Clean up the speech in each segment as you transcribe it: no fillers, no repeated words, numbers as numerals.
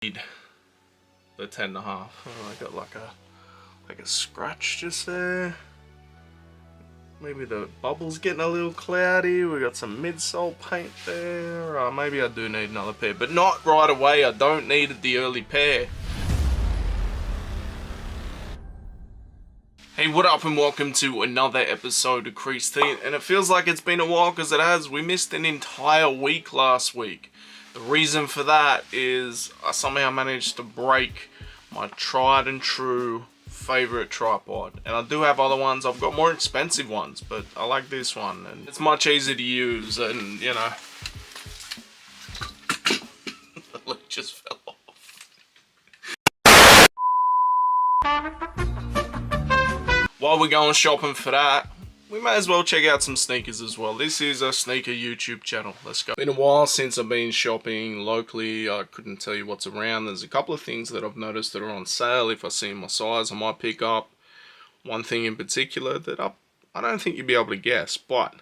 The 10.5. Oh, I got like a scratch just there. Maybe the bubble's getting a little cloudy. We got some midsole paint there. Maybe I do need another pair, but not right away. I don't need the early pair. Hey, what up and welcome to another episode of Creased, and it feels like it's been a while because it has. We missed an entire week last week. The reason for that is I somehow managed to break my tried and true favorite tripod, and I do have other ones. I've got more expensive ones, but I like this one and it's much easier to use, and you know, the lid just fell off. While we're going shopping for that, we may as well check out some sneakers as well. This is a sneaker YouTube channel. Let's go. Been a while since I've been shopping locally. I couldn't tell you what's around. There's a couple of things that I've noticed that are on sale. If I see my size, I might pick up one thing in particular that I don't think you'd be able to guess. But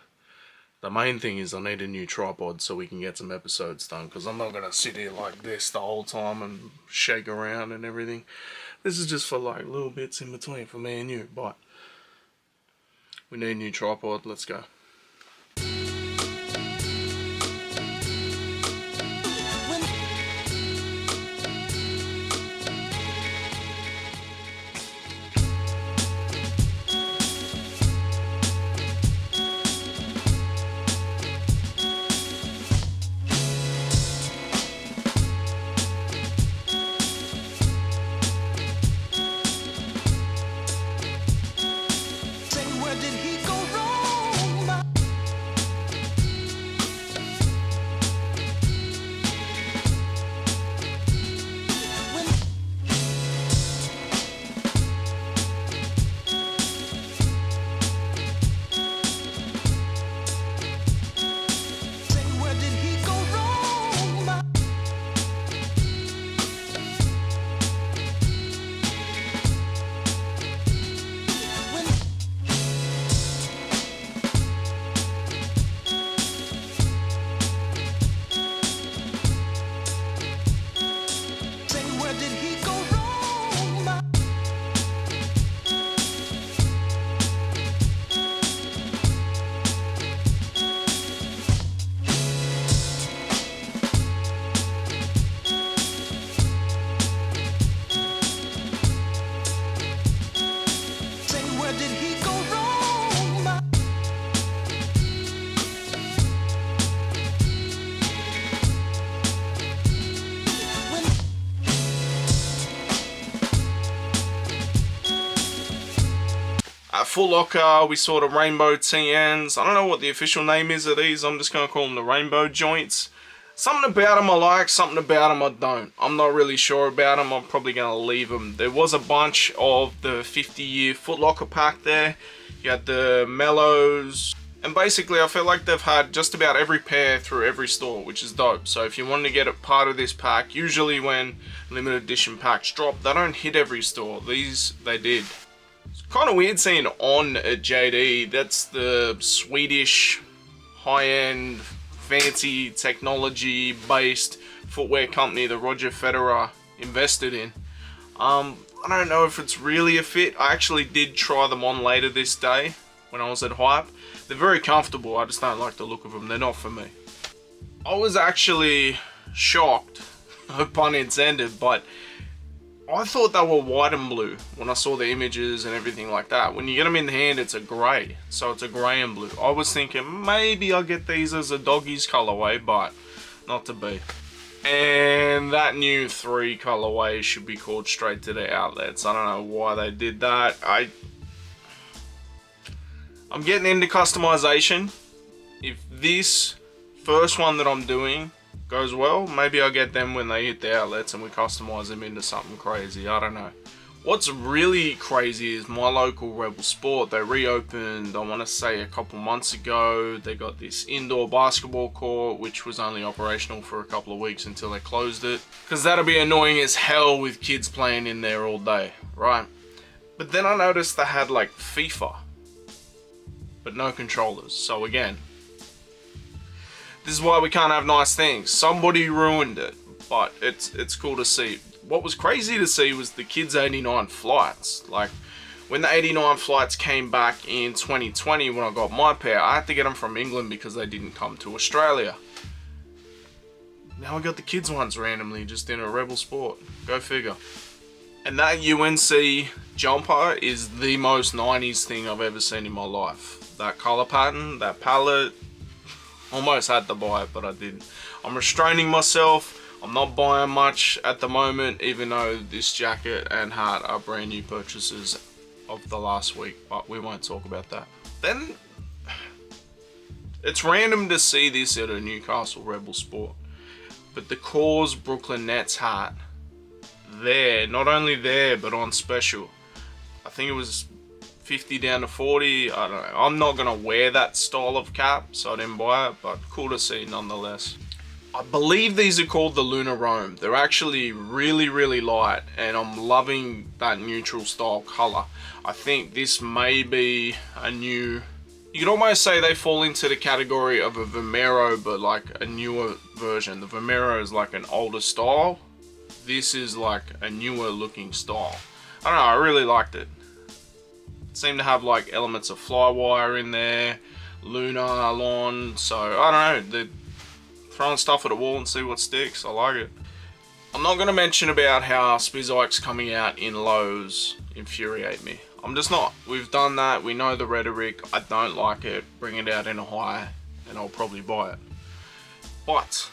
the main thing is I need a new tripod so we can get some episodes done, because I'm not going to sit here like this the whole time and shake around and everything. This is just for like little bits in between for me and you, but we need a new tripod. Let's go. At Foot Locker, we saw the rainbow TNs. I don't know what the official name is of these. I'm just going to call them the rainbow joints. Something about them I like, something about them I don't. I'm not really sure about them. I'm probably going to leave them. There was a bunch of the 50-year Foot Locker pack there. You had the Mellows. And basically, I feel like they've had just about every pair through every store, which is dope. So if you wanted to get a part of this pack, usually when limited edition packs drop, they don't hit every store. These, they did. It's kind of weird seeing On at JD. That's the Swedish high-end, fancy technology-based footwear company that Roger Federer invested in. I don't know if it's really a fit. I actually did try them on later this day when I was at Hype. They're very comfortable. I just don't like the look of them. They're not for me. I was actually shocked, no pun intended, but I thought they were white and blue when I saw the images and everything like that. When you get them in the hand, it's a grey. So it's a grey and blue. I was thinking maybe I'll get these as a doggies colorway, but not to be. And that new 3 colorway should be called straight to the outlets. I don't know why they did that. I'm getting into customization. If this first one that I'm doing goes well, maybe I'll get them when they hit the outlets and we customize them into something crazy. I don't know. What's really crazy is my local Rebel Sport. They reopened, I want to say a couple months ago. They got this indoor basketball court, which was only operational for a couple of weeks until they closed it, because that'll be annoying as hell with kids playing in there all day, right? But then I noticed they had like FIFA, but no controllers. So again, this is why we can't have nice things. Somebody ruined it. but it's cool to see. What was crazy to see was the kids' 89 flights. Like, when the 89 flights came back in 2020 when I got my pair, I had to get them from England because they didn't come to Australia. Now I got the kids' ones randomly just in a Rebel Sport. Go figure. And that UNC jumper is the most 90s thing I've ever seen in my life. That colour pattern, that palette, almost had to buy it, but I didn't. I'm restraining myself. I'm not buying much at the moment, even though this jacket and hat are brand new purchases of the last week, but we won't talk about that. Then, it's random to see this at a Newcastle Rebel Sport, but the Cause Brooklyn Nets hat, there, not only there, but on special. I think it was 50 down to 40, I don't know. I'm not gonna wear that style of cap, so I didn't buy it, but cool to see nonetheless. I believe these are called the Lunar Rome. They're actually really, really light, and I'm loving that neutral style color. I think this may be a new, you could almost say they fall into the category of a Vomero, but like a newer version. The Vomero is like an older style. This is like a newer looking style. I don't know, I really liked it. It seemed to have like elements of Flywire in there, Lunar Lawn, so I don't know, they're throwing stuff at the wall and see what sticks. I like it. I'm not going to mention about how Spizikes coming out in lows infuriate me. I'm just not. We've done that, we know the rhetoric, I don't like it. Bring it out in a high and I'll probably buy it. But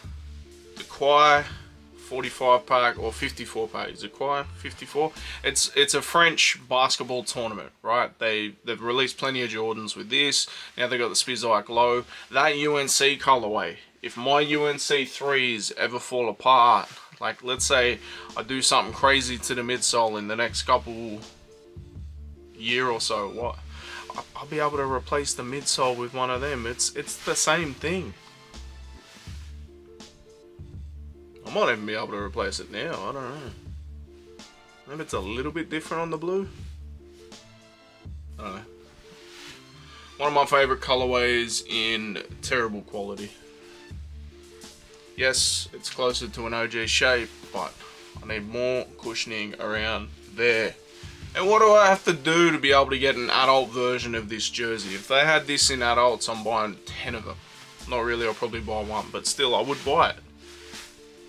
the Quai 45 pack or 54 pack, is it Quai 54? It's a French basketball tournament, right? They've released plenty of Jordans with this. Now they got the Spizike low. That UNC colorway, if my UNC 3s ever fall apart, like let's say I do something crazy to the midsole in the next couple year or so, what? I'll be able to replace the midsole with one of them. It's the same thing. I might even be able to replace it now, I don't know. Maybe it's a little bit different on the blue. I don't know. One of my favourite colourways in terrible quality. Yes, it's closer to an OG shape, but I need more cushioning around there. And what do I have to do to be able to get an adult version of this jersey? If they had this in adults, I'm buying 10 of them. Not really, I'll probably buy one, but still, I would buy it.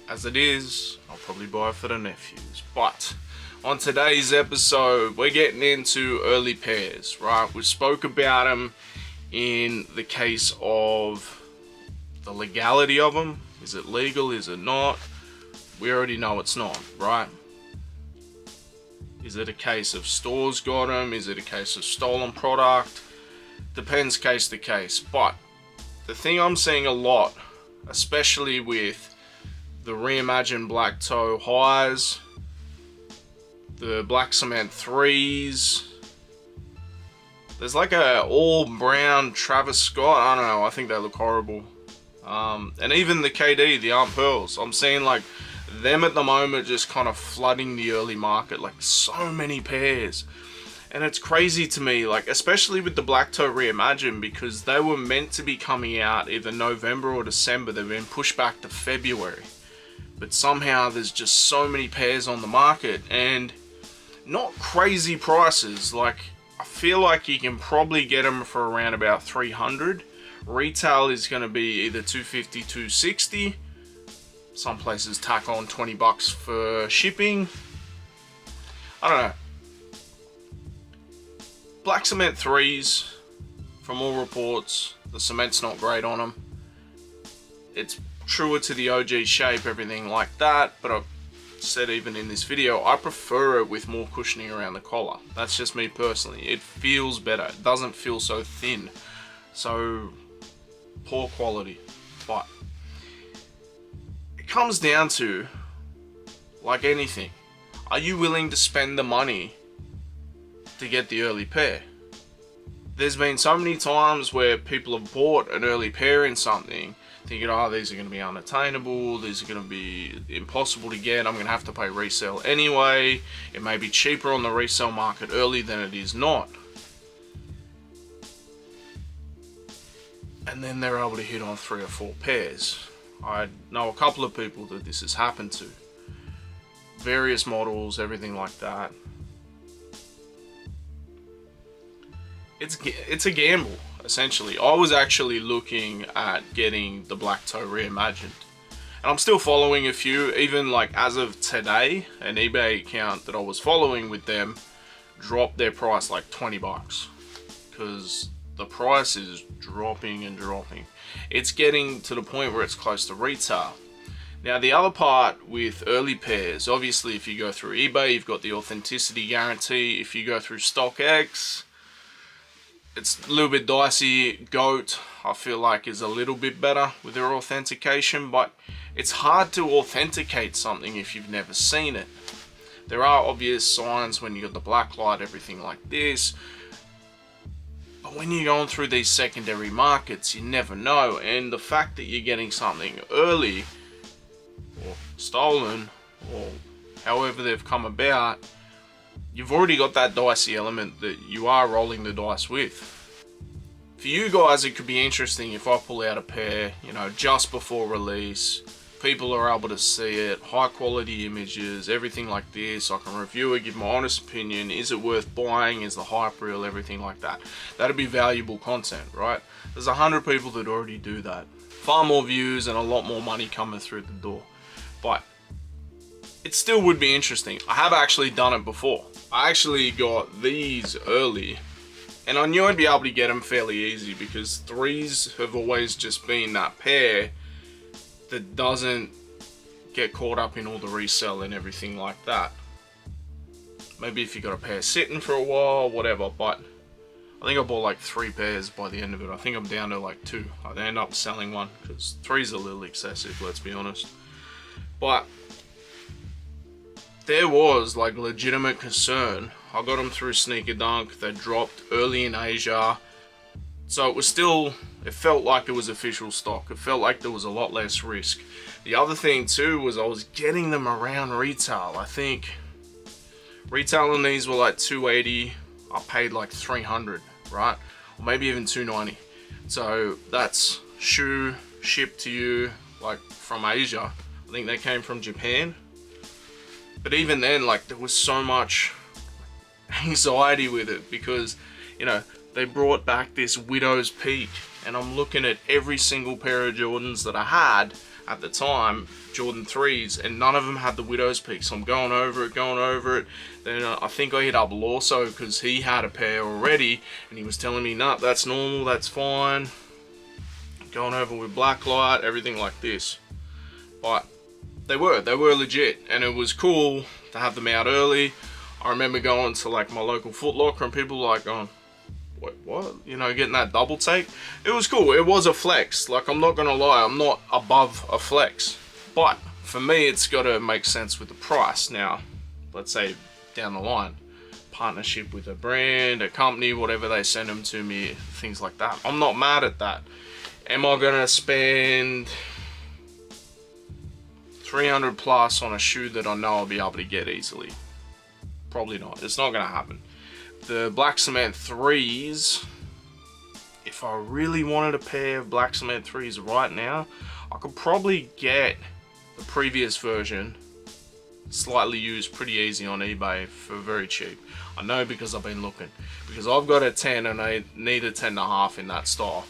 As it is, I'll probably buy it for the nephews. But on today's episode, we're getting into early pairs, right? We spoke about them in the case of the legality of them. Is it legal? Is it not? We already know it's not, right? Is it a case of stores got them? Is it a case of stolen product? Depends case to case. But the thing I'm seeing a lot, especially with the reimagined black toe highs, the black cement 3s, there's like a all brown Travis Scott, I don't know, I think they look horrible. And even the KD, the Aunt Pearls, I'm seeing like them at the moment just kind of flooding the early market, like so many pairs. And it's crazy to me, like especially with the black toe reimagined, because they were meant to be coming out either November or December. They've been pushed back to February. But somehow there's just so many pairs on the market and not crazy prices. Like I feel like you can probably get them for around about 300. Retail is going to be either 250, 260. Some places tack on 20 bucks for shipping. I don't know. Black cement 3s, from all reports, the cement's not great on them. It's truer to the OG shape, everything like that, but I've said even in this video, I prefer it with more cushioning around the collar. That's just me personally. It feels better. It doesn't feel so thin, so poor quality. But it comes down to, like anything, are you willing to spend the money to get the early pair? There's been so many times where people have bought an early pair in something thinking, oh, these are going to be unattainable, these are going to be impossible to get, I'm going to have to pay resale anyway, it may be cheaper on the resale market early than it is not. And then they're able to hit on 3 or 4 pairs. I know a couple of people that this has happened to. Various models, everything like that. It's a gamble, essentially. I was actually looking at getting the Black Toe reimagined. And I'm still following a few, even like as of today, an eBay account that I was following with them dropped their price like 20 bucks. Because the price is dropping and dropping. It's getting to the point where it's close to retail. Now the other part with early pairs, obviously if you go through eBay, you've got the authenticity guarantee. If you go through StockX, it's a little bit dicey. GOAT, I feel like, is a little bit better with their authentication, but it's hard to authenticate something if you've never seen it. There are obvious signs when you got the black light, everything like this. But when you're going through these secondary markets, you never know. And the fact that you're getting something early, or stolen, or however they've come about, you've already got that dicey element that you are rolling the dice with. For you guys, it could be interesting if I pull out a pair, you know, just before release. People are able to see it, high quality images, everything like this. I can review it, give my honest opinion. Is it worth buying? Is the hype real? Everything like that. That'd be valuable content, right? There's 100 people that already do that. Far more views and a lot more money coming through the door. But it still would be interesting. I have actually done it before. I actually got these early, and I knew I'd be able to get them fairly easy because threes have always just been that pair that doesn't get caught up in all the resell and everything like that. Maybe if you got a pair sitting for a while, whatever, but I think I bought like 3 pairs by the end of it. I think I'm down to like 2. I ended up selling one because 3's a little excessive, let's be honest. But there was like legitimate concern. I got them through Sneaker Dunk. They dropped early in Asia. So it was still, it felt like it was official stock. It felt like there was a lot less risk. The other thing too was I was getting them around retail. I think retail on these were like 280. I paid like 300, right? Or maybe even 290. So that's shoe shipped to you like from Asia. I think they came from Japan. But even then, like, there was so much anxiety with it because, you know, they brought back this widow's peak, and I'm looking at every single pair of Jordans that I had at the time, Jordan 3s, and none of them had the widow's peak. So I'm going over it. Then I think I hit up Lawso because he had a pair already, and he was telling me, nah, that's normal, that's fine. Going over with blacklight, everything like this. But they were legit, and it was cool to have them out early. I remember going to like my local Foot Locker and people were like going, wait, what? You know, getting that double take. It was cool. It was a flex. Like, I'm not gonna lie, I'm not above a flex. But for me, it's gotta make sense with the price. Now, let's say down the line, partnership with a brand, a company, whatever, they send them to me, things like that. I'm not mad at that. Am I gonna spend 300 plus on a shoe that I know I'll be able to get easily? Probably not. It's not gonna happen. The Black Cement 3s, if I really wanted a pair of Black Cement 3s right now, I could probably get the previous version slightly used pretty easy on eBay for very cheap. I know because I've been looking. Because I've got a 10 and I need a 10.5 in that style.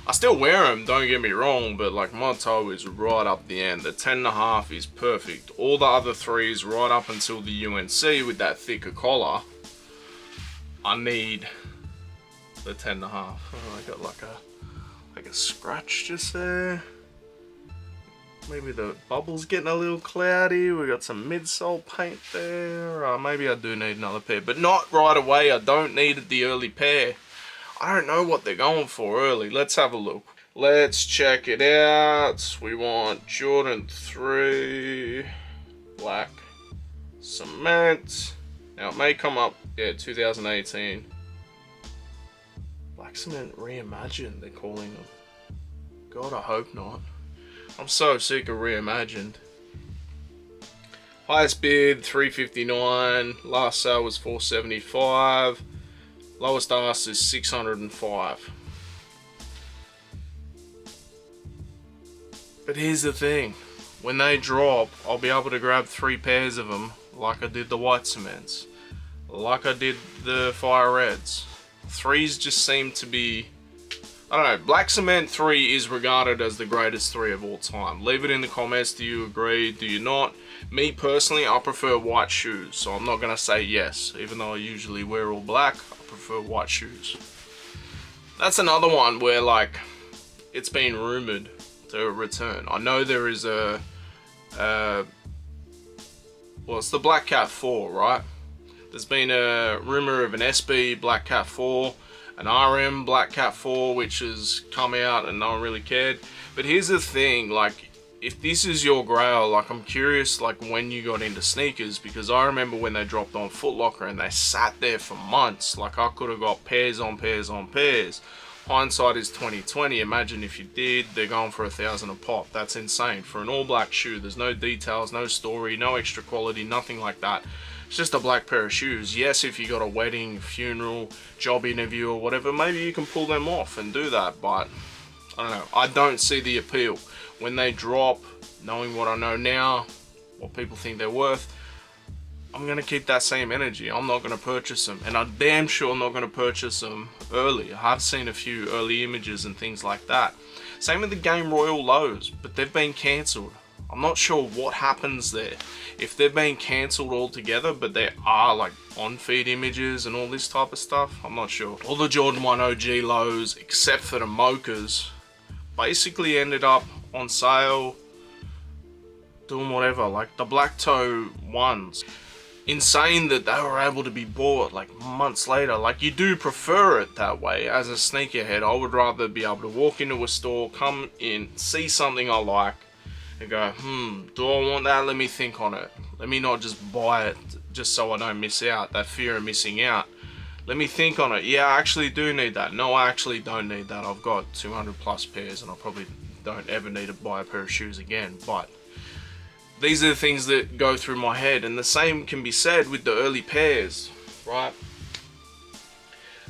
I still wear them, don't get me wrong, but like my toe is right up the end. The 10.5 is perfect. All the other 3s right up until the UNC with that thicker collar, I need the 10.5. Oh, I got like a scratch just there. Maybe the bubble's getting a little cloudy. We got some midsole paint there. Maybe I do need another pair, but not right away. I don't need the early pair. I don't know what they're going for early. Let's have a look. Let's check it out. We want Jordan 3 Black Cement. Now it may come up, yeah, 2018. Black Cement Reimagined, they're calling them. God, I hope not. I'm so sick of Reimagined. Highest bid, 359. Last sale was 475. Lowest ask is 605. But here's the thing, when they drop, I'll be able to grab 3 pairs of them, like I did the white cements, like I did the fire reds. 3s just seem to be, I don't know, black cement 3 is regarded as the greatest 3 of all time. Leave it in the comments, do you agree, do you not? Me personally, I prefer white shoes, so I'm not going to say yes. Even though I usually wear all black, I prefer white shoes. That's another one where, like, it's been rumoured to return. I know there is a well, it's the Black Cat 4, right? There's been a rumour of an SB Black Cat 4, an RM Black Cat 4, which has come out and no one really cared. But here's the thing, like, if this is your grail, like, I'm curious, like, when you got into sneakers, because I remember when they dropped on Foot Locker and they sat there for months. Like, I could have got pairs on pairs on pairs. Hindsight is 2020. Imagine if you did. They're going for $1,000 a pop. That's insane for an all black shoe. There's no details, no story, no extra quality, nothing like that. It's just a black pair of shoes. Yes, if you got a wedding, funeral, job interview or whatever, maybe you can pull them off and do that, but I don't know. I don't see the appeal. When they drop, knowing what I know now, what people think they're worth, I'm going to keep that same energy. I'm not going to purchase them, and I'm damn sure not going to purchase them early. I have seen a few early images and things like that. Same with the Game Royal lows, but they've been cancelled. I'm not sure what happens there. If they've been cancelled altogether, but there are like on-feed images and all this type of stuff, I'm not sure. All the Jordan 1 OG lows, except for the mochas, basically ended up on sale, doing whatever. Like the black toe ones, insane that they were able to be bought like months later. Like, you do prefer it that way. As a sneakerhead, I would rather be able to walk into a store, come in, see something I like, and go, do I want that? Let me think on it. Let me not just buy it just so I don't miss out, that fear of missing out. Let me think on it. Yeah, I actually do need that. No, I actually don't need that. I've got 200 plus pairs and I probably don't ever need to buy a pair of shoes again. But these are the things that go through my head, and the same can be said with the early pairs, right?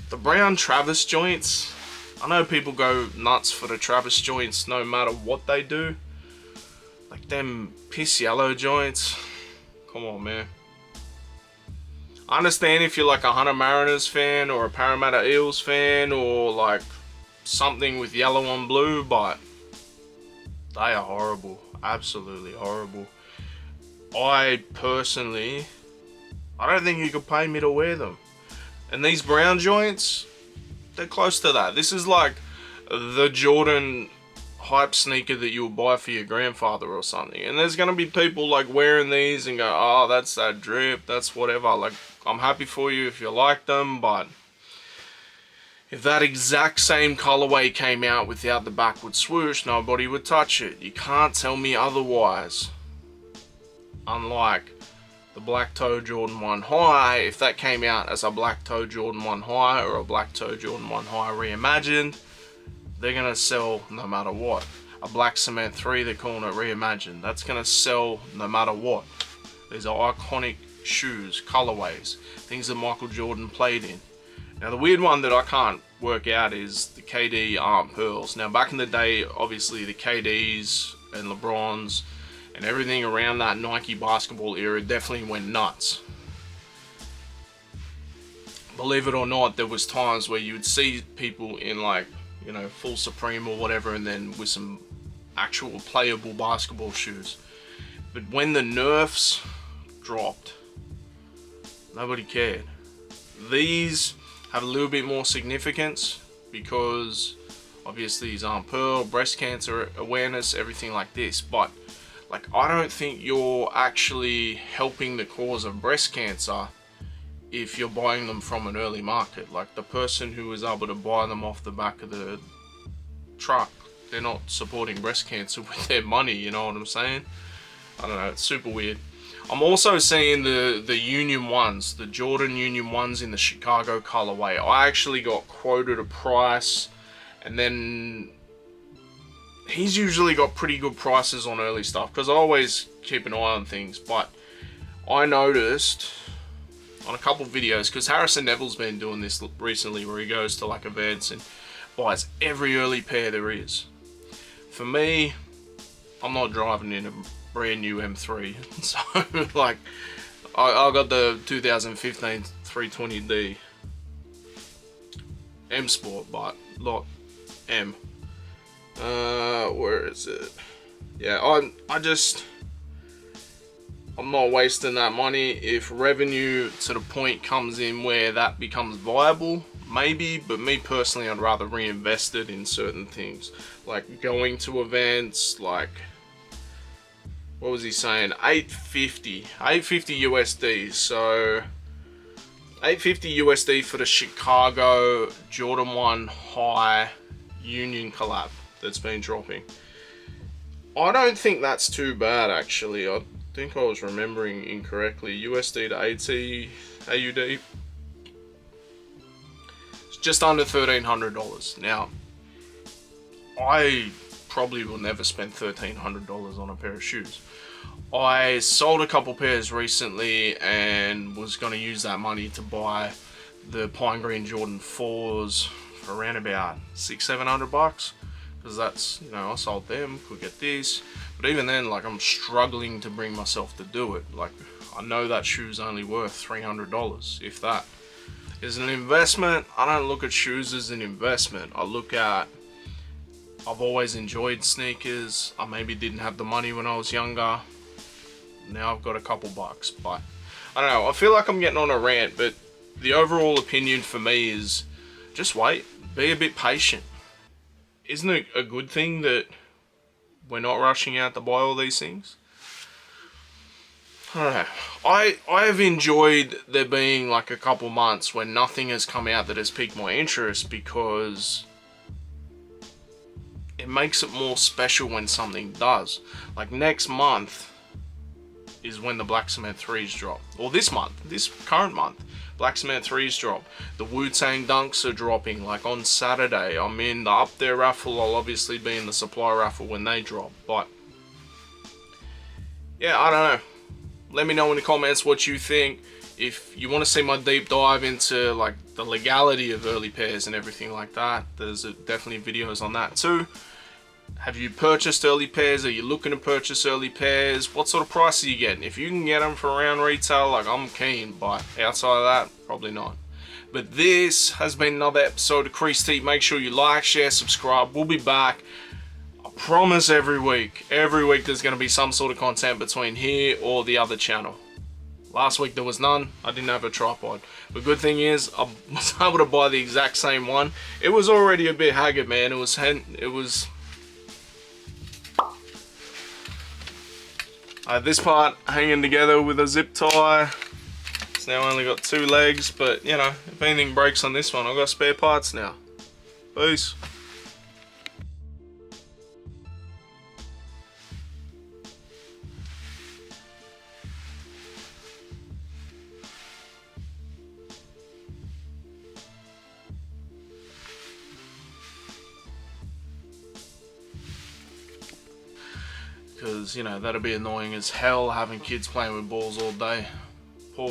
The brown Travis joints, I know people go nuts for the Travis joints no matter what they do. Like them piss yellow joints, come on, man. I understand if you're like a Hunter Mariners fan or a Parramatta Eels fan or like something with yellow on blue, but they are horrible, absolutely horrible. I personally, I don't think you could pay me to wear them. And these brown joints, they're close to that. This is like the Jordan hype sneaker that you would buy for your grandfather or something. And there's gonna be people like wearing these and go, oh, that's that drip, that's whatever. Like, I'm happy for you if you like them, but if that exact same colorway came out without the backward swoosh, nobody would touch it. You can't tell me otherwise. Unlike the black toe Jordan 1 High, if that came out as a black toe Jordan 1 High or a black toe Jordan 1 High reimagined, they're gonna sell no matter what. A black cement 3, they're calling it reimagined. That's gonna sell no matter what. These are iconic shoes, colorways, things that Michael Jordan played in. Now the weird one that I can't work out is the KD aren't pearls. Now back in the day, obviously the KDs and LeBrons and everything around that Nike basketball era definitely went nuts. Believe it or not, there was times where you would see people in like, you know, full Supreme or whatever, and then with some actual playable basketball shoes. But when the nerfs dropped, nobody cared. These have a little bit more significance because obviously these aren't pearl, breast cancer awareness, everything like this. But like, I don't think you're actually helping the cause of breast cancer if you're buying them from an early market. Like the person who was able to buy them off the back of the truck, they're not supporting breast cancer with their money, you know what I'm saying? I don't know, it's super weird. I'm also seeing the Union ones, the Jordan Union ones in the Chicago colorway. I actually got quoted a price, and then he's usually got pretty good prices on early stuff because I always keep an eye on things. But I noticed on a couple of videos, because Harrison Neville's been doing this recently, where he goes to like events and buys every early pair there is. For me, I'm not driving in a brand new M3. So like, I got the 2015 320D M Sport, but not M. Where is it? Yeah, I'm not wasting that money. If revenue to the point comes in where that becomes viable, maybe, but me personally, I'd rather reinvest it in certain things, like going to events, like, what was he saying, 850 USD, so 850 USD for the Chicago Jordan 1 High Union collab that's been dropping. I don't think that's too bad, actually. I think I was remembering incorrectly. USD to AUD, it's just under $1,300. Now, I probably will never spend $1,300 on a pair of shoes. I sold a couple pairs recently and was going to use that money to buy the Pine Green Jordan 4s for around about $600-700, because that's, you know, I sold them, could get this, but even then, like, I'm struggling to bring myself to do it. Like, I know that shoe's only worth $300, if that. Is an investment. I don't look at shoes as an investment. I look at, I've always enjoyed sneakers. I maybe didn't have the money when I was younger. Now I've got a couple bucks, but I don't know. I feel like I'm getting on a rant, but the overall opinion for me is just wait, be a bit patient. Isn't it a good thing that we're not rushing out to buy all these things? I don't know. I have enjoyed there being like a couple months when nothing has come out that has piqued my interest, because it makes it more special when something does. Like next month is when the Black Cement 3s drop. Or this month, this current month, Black Cement 3s drop. The Wu-Tang Dunks are dropping like on Saturday. I'm in the Up There raffle. I'll obviously be in the Supply raffle when they drop. But yeah, I don't know. Let me know in the comments what you think. If you want to see my deep dive into like the legality of early pairs and everything like that, there's definitely videos on that too. Have you purchased early pairs? Are you looking to purchase early pairs? What sort of price are you getting? If you can get them for around retail, like, I'm keen, but outside of that, probably not. But this has been another episode of Creased. Make sure you like, share, subscribe. We'll be back. I promise every week there's going to be some sort of content between here or the other channel. Last week there was none. I didn't have a tripod. But good thing is, I was able to buy the exact same one. It was already a bit haggard, man. It was I have this part hanging together with a zip tie. It's now only got 2 legs, but you know, if anything breaks on this one, I've got spare parts now. Peace. Because, you know, that'd be annoying as hell having kids playing with balls all day.